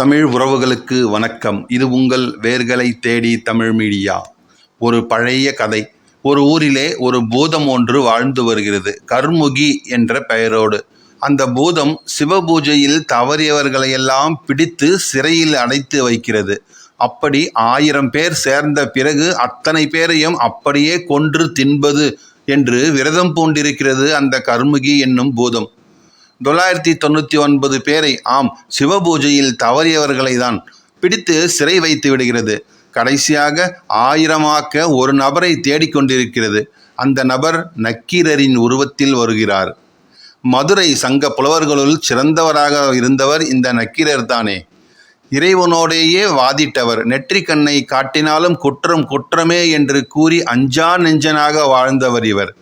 தமிழ் உறவுகளுக்கு வணக்கம். இது உங்கள் வேர்களை தேடி தமிழ் மீடியா. ஒரு பழைய கதை. ஒரு ஊரிலே ஒரு பூதம் ஒன்று வாழ்ந்து வருகிறது, கர்முகி என்ற பெயரோடு. அந்த பூதம் சிவபூஜையில் தவறியவர்களையெல்லாம் பிடித்து சிறையில் அடைத்து வைக்கிறது. அப்படி 1000 பேர் சேர்ந்த பிறகு அத்தனை பேரையும் அப்படியே கொன்று தின்பது என்று விரதம் பூண்டிருக்கிறது அந்த கர்முகி என்னும் பூதம். 999 பேரை, ஆம், சிவபூஜையில் தவறியவர்களை தான் பிடித்து சிறை வைத்து விடுகிறது. கடைசியாக 1000ஆக்க ஒரு நபரை தேடிக்கொண்டிருக்கிறது. அந்த நபர் நக்கீரரின் உருவத்தில் வருகிறார். மதுரை சங்க புலவர்களுள் சிறந்தவராக இருந்தவர் இந்த நக்கீரர் தானே. இறைவனோடேயே வாதிட்டவர். நெற்றிக்கண்ணை காட்டினாலும் குற்றம் குற்றமே என்று கூறி அஞ்சா நெஞ்சனாக வாழ்ந்தவர் இவர்.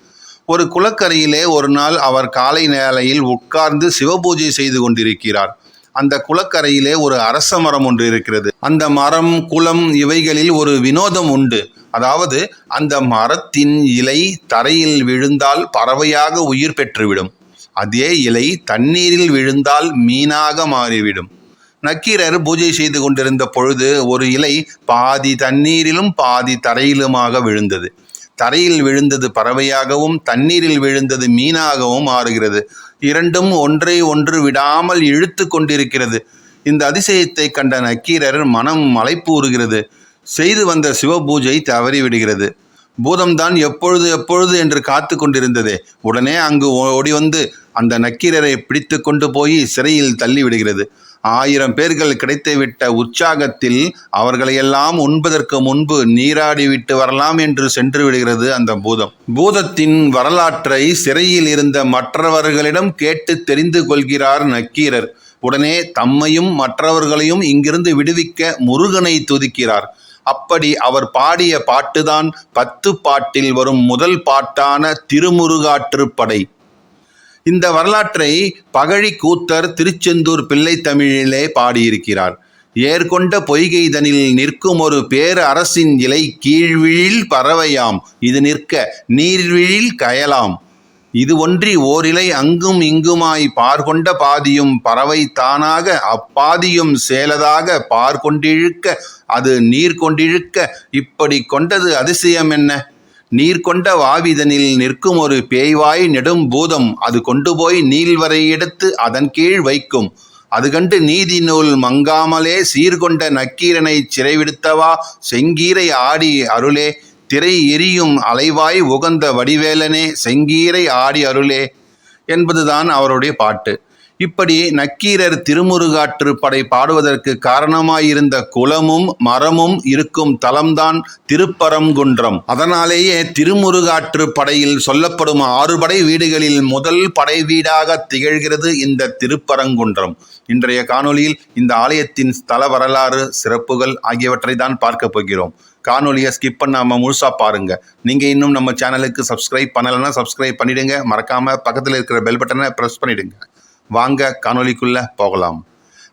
ஒரு குளக்கரையிலே ஒரு நாள் அவர் காலை நேலையில் உட்கார்ந்து சிவபூஜை செய்து கொண்டிருக்கிறார். அந்த குளக்கரையிலே ஒரு அரச மரம் ஒன்று இருக்கிறது. அந்த மரம், குளம் இவைகளில் ஒரு வினோதம் உண்டு. அதாவது அந்த மரத்தின் இலை தரையில் விழுந்தால் பறவையாக உயிர் பெற்றுவிடும். அதே இலை தண்ணீரில் விழுந்தால் மீனாக மாறிவிடும். நக்கீரர் பூஜை செய்து கொண்டிருந்த பொழுது ஒரு இலை பாதி தண்ணீரிலும் பாதி தரையிலுமாக விழுந்தது. தரையில் விழுந்தது பறவையாகவும் தண்ணீரில் விழுந்தது மீனாகவும் மாறுகிறது. இரண்டும் ஒன்றை ஒன்று விடாமல் இழுத்து கொண்டிருக்கிறது. இந்த அதிசயத்தை கண்ட நக்கீரர் மனம் மலைப்பூறுகிறது. செய்து வந்த சிவபூஜை தவறிவிடுகிறது. பூதம்தான் எப்பொழுது என்று காத்து கொண்டிருந்ததே உடனே அங்கு ஓடி வந்து அந்த நக்கீரரை பிடித்து கொண்டு போய் சிறையில் தள்ளிவிடுகிறது. 1000 பேர்கள் கிடைத்துவிட்ட உற்சாகத்தில் அவர்களையெல்லாம் உண்பதற்கு முன்பு நீராடிவிட்டு வரலாம் என்று சென்று விடுகிறது அந்த பூதம். பூதத்தின் வரலாற்றை சிறையில் இருந்த மற்றவர்களிடம் கேட்டு தெரிந்து கொள்கிறார் நக்கீரர். உடனே தம்மையும் மற்றவர்களையும் இங்கிருந்து விடுவிக்க முருகனை துதிக்கிறார். அப்படி அவர் பாடிய பாட்டுதான் 10 பாட்டில் வரும் முதல் பாட்டான திருமுருகாற்றுப்படை. இந்த வரலாற்றை பகழி கூத்தர் திருச்செந்தூர் பிள்ளை தமிழிலே பாடியிருக்கிறார். ஏர்கொண்ட பொய்கைதனில் நிற்கும் ஒரு பேர் அரசின் இலை கீழ்விழில் பறவையாம், இது நிற்க நீர்விழில் கயலாம், இது ஒன்றி ஓரிலை அங்கும் இங்குமாய் பார்கொண்ட பாதியும் பறவை தானாக அப்பாதியும் சேலதாக பார்கொண்டிழுக்க அது நீர் கொண்டிழுக்க இப்படி கொண்டது அதிசயம் என்ன? நீர் கொண்ட வாவிதனில் நிற்கும் ஒரு பேய்வாய் நெடும் பூதம், அது கொண்டு போய் நீள்வரை எடுத்து அதன் கீழ் வைக்கும். அது கண்டு நீதி நூல் மங்காமலே சீர்கொண்ட நக்கீரனை சிறைவிடுத்தவா செங்கீரை ஆடி அருளே, திரை எரியும் அலைவாய் உகந்த வடிவேலனே செங்கீரை ஆடி அருளே என்பதுதான் அவருடைய பாட்டு. இப்படி நக்கீரர் திருமுருகாற்றுப்படை பாடுவதற்கு காரணமாயிருந்த குளமும் மரமும் இருக்கும் தலம்தான் திருப்பரங்குன்றம். அதனாலேயே திருமுருகாற்றுப்படையில் சொல்லப்படும் 6 படை வீடுகளில் முதல் படை வீடாக திகழ்கிறது இந்த திருப்பரங்குன்றம். இன்றைய காணொலியில் இந்த ஆலயத்தின் ஸ்தல வரலாறு, சிறப்புகள் ஆகியவற்றை தான் பார்க்க போகிறோம். காணொலியை ஸ்கிப் பண்ணாமல் முழுசாக பாருங்க. நீங்கள் இன்னும் நம்ம சேனலுக்கு சப்ஸ்கிரைப் பண்ணலைன்னா சப்ஸ்கிரைப் பண்ணிடுங்க. மறக்காம பக்கத்தில் இருக்கிற பெல் பட்டனை ப்ரெஸ் பண்ணிடுங்க. வாங்க காணொலிக்குள்ள போகலாம்.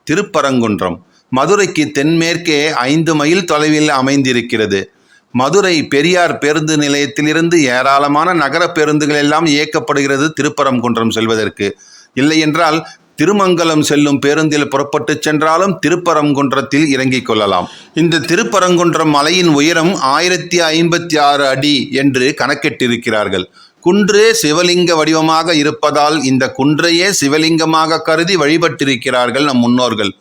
திருப்பரங்குன்றம் மதுரைக்கு தென்மேற்கே 5 மைல் தொலைவில் அமைந்திருக்கிறது. மதுரை பெரியார் பேருந்து நிலையத்திலிருந்து ஏராளமான நகர பேருந்துகள் எல்லாம் இயக்கப்படுகிறது திருப்பரங்குன்றம் செல்வதற்கு. இல்லை என்றால் திருமங்கலம் செல்லும் பேருந்தில் புறப்பட்டு சென்றாலும் திருப்பரங்குன்றத்தில் இறங்கிக் கொள்ளலாம். இந்த திருப்பரங்குன்றம் மலையின் உயரம் 1056 அடி என்று கணக்கிட்டிருக்கிறார்கள். குன்றே சிவலிங்க வடிவமாக இருப்பதால் இந்த குன்றையே சிவலிங்கமாக கருதி வழிபட்டிருக்கிறார்கள் நம் முன்னோர்கள்.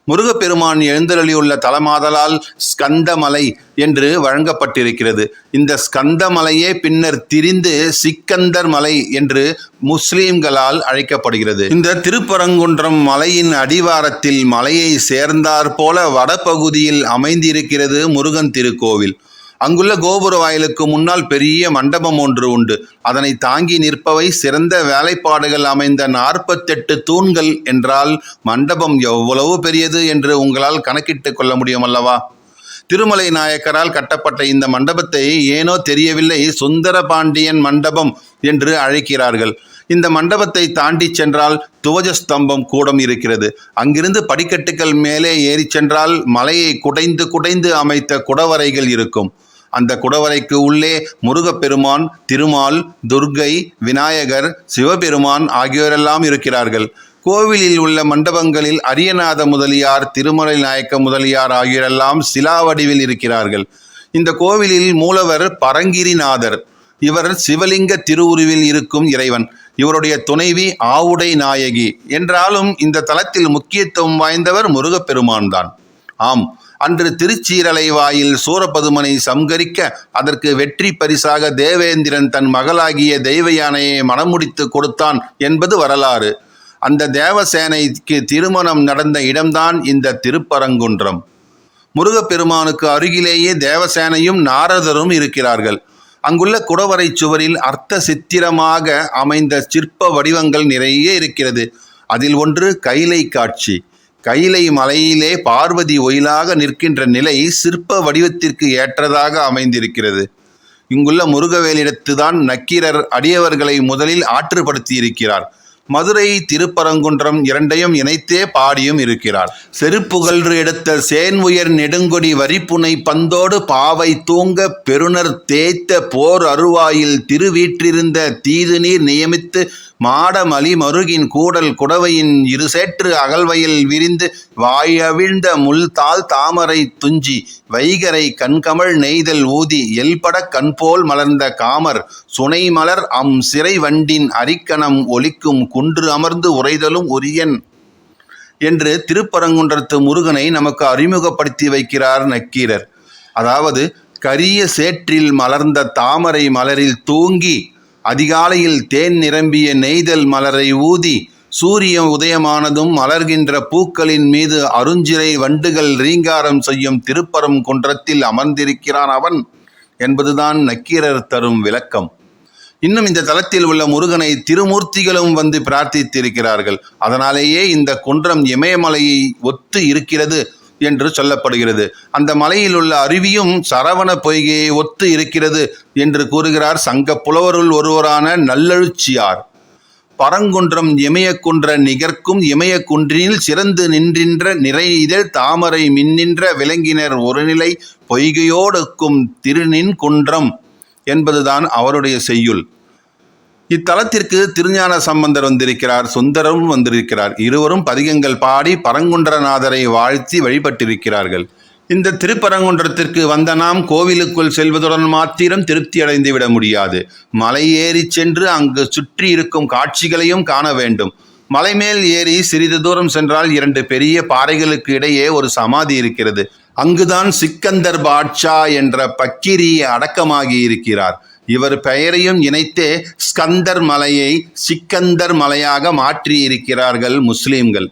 முருகப்பெருமான் எழுந்தருளியுள்ள தலமாதலால் ஸ்கந்தமலை என்று வழங்கப்பட்டிருக்கிறது. இந்த ஸ்கந்தமலையே பின்னர் திரிந்து சிக்கந்தர் மலை என்று முஸ்லிம்களால் அழைக்கப்படுகிறது. இந்த திருப்பரங்குன்றம் மலையின் அடிவாரத்தில் மலையை சேர்ந்தாற் போல வடபகுதியில் அமைந்திருக்கிறது முருகன் திருக்கோவில். அங்குள்ள கோபுர வாயிலுக்கு முன்னால் பெரிய மண்டபம் ஒன்று உண்டு. அதனை தாங்கி நிற்பவை சிறந்த வேலைப்பாடுகள் அமைந்த 48 தூண்கள் என்றால் மண்டபம் எவ்வளவு பெரியது என்று உங்களால் கணக்கிட்டு கொள்ள முடியும் அல்லவா? திருமலை நாயக்கரால் கட்டப்பட்ட இந்த மண்டபத்தை ஏனோ தெரியவில்லை சுந்தர பாண்டியன் மண்டபம் என்று அழைக்கிறார்கள். இந்த மண்டபத்தை தாண்டி சென்றால் துவஜஸ்தம்பம் கூடம் இருக்கிறது. அங்கிருந்து படிக்கட்டுகள் மேலே ஏறி சென்றால் மலையை குடைந்து குடைந்து அமைத்த குடவரைகள் இருக்கும். அந்த குடவரைக்கு உள்ளே முருகப்பெருமான், திருமால், துர்க்கை, விநாயகர், சிவபெருமான் ஆகியோரெல்லாம் இருக்கிறார்கள். கோவிலில் உள்ள மண்டபங்களில் அரியநாத முதலியார், திருமலை நாயக்க முதலியார் ஆகியோரெல்லாம் சிலா வடிவில் இருக்கிறார்கள். இந்த கோவிலில் மூலவர் பரங்கிரிநாதர். இவர் சிவலிங்க திருவுருவில் இருக்கும் இறைவன். இவருடைய துணைவி ஆவுடை நாயகி. என்றாலும் இந்த தலத்தில் முக்கியத்துவம் வாய்ந்தவர் முருகப்பெருமான் தான். ஆம், அன்று திருச்சீரலை வாயில் சூரபதுமனை சம்கரிக்க அதற்கு வெற்றி பரிசாக தேவேந்திரன் தன் மகளாகிய தெய்வ யானையை மணமுடித்து கொடுத்தான் என்பது வரலாறு. அந்த தேவசேனைக்கு திருமணம் நடந்த இடம்தான் இந்த திருப்பரங்குன்றம். முருகப்பெருமானுக்கு அருகிலேயே தேவசேனையும் நாரதரும் இருக்கிறார்கள். அங்குள்ள குடவரை சுவரில் அர்த்த சித்திரமாக அமைந்த சிற்ப வடிவங்கள் நிறைய இருக்கிறது. அதில் ஒன்று கைலை காட்சி. கைலை மலையிலே பார்வதி ஒயிலாக நிற்கின்ற நிலை சிற்ப வடிவத்திற்கு ஏற்றதாக அமைந்திருக்கிறது. இங்குள்ள முருகவேலிடத்துதான் நக்கீரர் அடியவர்களை முதலில் ஆற்றுப்படுத்தியிருக்கிறார். மதுரை, திருப்பரங்குன்றம் இரண்டையும் இணைத்தே பாடியும் இருக்கிறார். செருப்புகழ்று எடுத்த சேன் உயர் நெடுங்கொடி வரிப்புனை பந்தோடு பாவை தூங்க பெருனர் தேய்த்த போர் அருவாயில் திருவீற்றிருந்த தீது நீர் நியமித்து மாடமலி மருகின் கூடல் குடவையின் இருசேற்று அகல்வயல் விரிந்து வாயவிழ்ந்த முள்தாள் தாமரை துஞ்சி வைகரை கண்கமழ் நெய்தல் ஊதி எல்பட கண்போல் மலர்ந்த காமர் சுனைமலர் சிறை வண்டின் அரிக்கணம் ஒலிக்கும் குன்று அமர்ந்து உரைதலும் உரியன் என்று திருப்பரங்குன்றத்து முருகனை நமக்கு அறிமுகப்படுத்தி வைக்கிறார் நக்கீரர். அதாவது கரிய சேற்றில் மலர்ந்த தாமரை மலரில் தூங்கி அதிகாலையில் தேன் நிரம்பிய நெய்தல் மலரை ஊதி சூரிய உதயமானதும் மலர்கின்ற பூக்களின் மீது அருஞ்சிறை வண்டுகள் ரீங்காரம் செய்யும் திருப்பரங்குன்றத்தில் அமர்ந்திருக்கிறான் அவன் என்பதுதான் நக்கீரர் தரும் விளக்கம். இன்னும் இந்த தலத்தில் உள்ள முருகனை திருமூர்த்திகளும் வந்து பிரார்த்தித்திருக்கிறார்கள். அதனாலேயே இந்த குன்றம் இமயமலையை ஒத்து இருக்கிறது என்று சொல்லப்படுகிறது. அந்த மலையில் உள்ள அருவியும் சரவண பொய்கையை ஒத்து இருக்கிறது என்று கூறுகிறார் சங்க புலவருள் ஒருவரான நல்லெழுச்சியார். பரங்குன்றம் இமயக்குன்ற நிகர்க்கும் இமயக்குன்றினில் சிறந்து நின்றின்ற நிறை இதழ் தாமரை மின்னின்ற விளங்கினர் ஒருநிலை பொய்கையோடுக்கும் திருநின் குன்றம் என்பதுதான் அவருடைய செய்யுள். இத்தலத்திற்கு திருஞான சம்பந்தர் வந்திருக்கிறார், சுந்தரம் வந்திருக்கிறார். இருவரும் பதிகங்கள் பாடி பரங்குன்றநாதரை வாழ்த்தி வழிபட்டிருக்கிறார்கள். இந்த திருப்பரங்குன்றத்திற்கு வந்த நாம் கோவிலுக்குள் செல்வதுடன் மாத்திரம் திருப்தி அடைந்து விட முடியாது. மலை ஏறி சென்று அங்கு சுற்றி இருக்கும் காட்சிகளையும் காண வேண்டும். மலைமேல் ஏறி சிறிது தூரம் சென்றால் 2 பெரிய பாறைகளுக்கு இடையே ஒரு சமாதி இருக்கிறது. அங்குதான் சிக்கந்தர் பாட்ஷா என்ற பக்கிரி அடக்கமாகி இருக்கிறார். இவர் பெயரையும் இணைத்தே ஸ்கந்தர் மலையை சிக்கந்தர் மலையாக மாற்றி இருக்கிறார்கள் முஸ்லிம்கள்.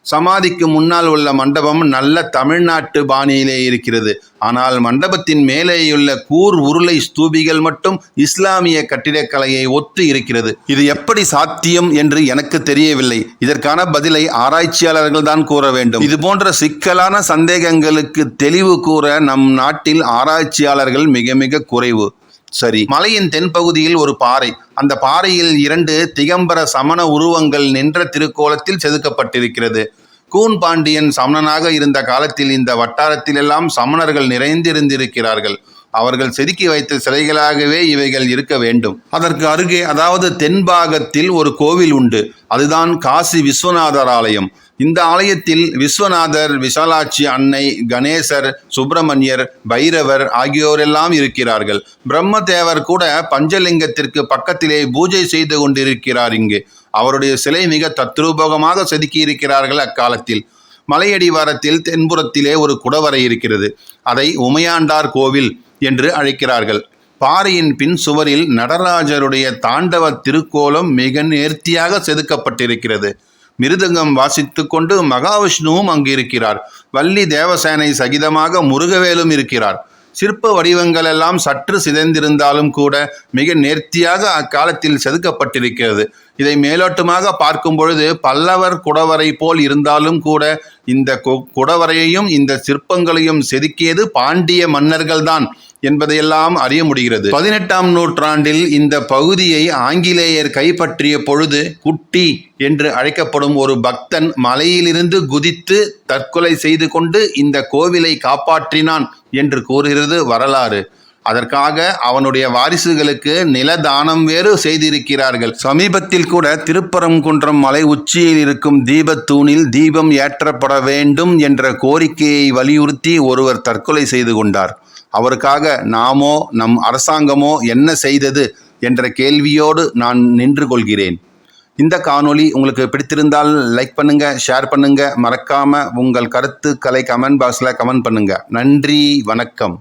சமாதிக்கு முன்னால் உள்ள மண்டபம் நல்ல தமிழ்நாட்டு பாணியிலே இருக்கிறது. ஆனால் மண்டபத்தின் மேலேயுள்ள கூர் உருளை ஸ்தூபிகள் மட்டும் இஸ்லாமிய கட்டிடக்கலையை ஒத்து இருக்கிறது. இது எப்படி சாத்தியம் என்று எனக்கு தெரியவில்லை. இதற்கான பதிலை ஆராய்ச்சியாளர்கள் தான் கூற வேண்டும். இது போன்ற சிக்கலான சந்தேகங்களுக்கு தெளிவு கூற நம் நாட்டில் ஆராய்ச்சியாளர்கள் மிக மிக குறைவு. சரி, மலையின் தென்பகுதியில் ஒரு பாறை. அந்த பாறையில் 2 திகம்பர சமண உருவங்கள் நின்ற திருக்கோலத்தில் செதுக்கப்பட்டிருக்கிறது. கூன் பாண்டியன் சமணனாக இருந்த காலத்தில் இந்த வட்டாரத்திலெல்லாம் சமணர்கள் நிறைந்திருந்திருக்கிறார்கள். அவர்கள் செதுக்கி வைத்த சிலைகளாகவே இவைகள் இருக்க வேண்டும். அதற்கு அருகே, அதாவது தென்பாகத்தில் ஒரு கோவில் உண்டு. அதுதான் காசி விஸ்வநாதர் ஆலயம். இந்த ஆலயத்தில் விஸ்வநாதர், விசாலாட்சி அன்னை, கணேசர், சுப்பிரமணியர், பைரவர் ஆகியோரெல்லாம் இருக்கிறார்கள். பிரம்மதேவர் கூட பஞ்சலிங்கத்திற்கு பக்கத்திலே பூஜை செய்து கொண்டிருக்கிறார். இங்கு அவருடைய சிலை மிக தத்ரூபகமாக செதுக்கி இருக்கிறார்கள் அக்காலத்தில். மலையடிவாரத்தில் தென்புறத்திலே ஒரு குடவரை இருக்கிறது. அதை உமையாண்டார் கோவில் என்று அழைக்கிறார்கள். பாறையின் பின் சுவரில் நடராஜருடைய தாண்டவ திருக்கோலம் மிக நேர்த்தியாக செதுக்கப்பட்டிருக்கிறது. மிருதங்கம் வாசித்து கொண்டு மகாவிஷ்ணுவும் அங்கு இருக்கிறார். வள்ளி தேவசேனை சகிதமாக முருகவேலும் இருக்கிறார். சிற்ப வடிவங்கள் எல்லாம் சற்று சிதைந்திருந்தாலும் கூட மிக நேர்த்தியாக அக்காலத்தில் செதுக்கப்பட்டிருக்கிறது. இதை மேலோட்டமாக பார்க்கும் பொழுது பல்லவர் குடவரை போல் இருந்தாலும் கூட இந்த குடவரையையும் இந்த சிற்பங்களையும் செதுக்கியது பாண்டிய மன்னர்கள்தான் என்பதையெல்லாம் அறிய முடிகிறது. 18ஆம் நூற்றாண்டில் இந்த பகுதியை ஆங்கிலேயர் கைப்பற்றிய பொழுது குட்டி என்று அழைக்கப்படும் ஒரு பக்தன் மலையிலிருந்து குதித்து தற்கொலை செய்து கொண்டு இந்த கோவிலை காப்பாற்றினான் என்று கூறுகிறது வரலாறு. அதற்காக அவனுடைய வாரிசுகளுக்கு நில தானம் வேறு செய்திருக்கிறார்கள். சமீபத்தில் கூட திருப்பரங்குன்றம் மலை உச்சியில் இருக்கும் தீபத்தூணில் தீபம் ஏற்றப்பட வேண்டும் என்ற கோரிக்கையை வலியுறுத்தி ஒருவர் தற்கொலை செய்து கொண்டார். அவருக்காக நாமோ நம் அரசாங்கமோ என்ன செய்தது என்ற கேள்வியோடு நான் நின்று கொள்கிறேன். இந்த காணொளி உங்களுக்கு பிடித்திருந்தால் லைக் பண்ணுங்க, ஷேர் பண்ணுங்க, மறக்காம உங்கள் கருத்துக்களை கமெண்ட் பாக்ஸில் கமெண்ட் பண்ணுங்க. நன்றி, வணக்கம்.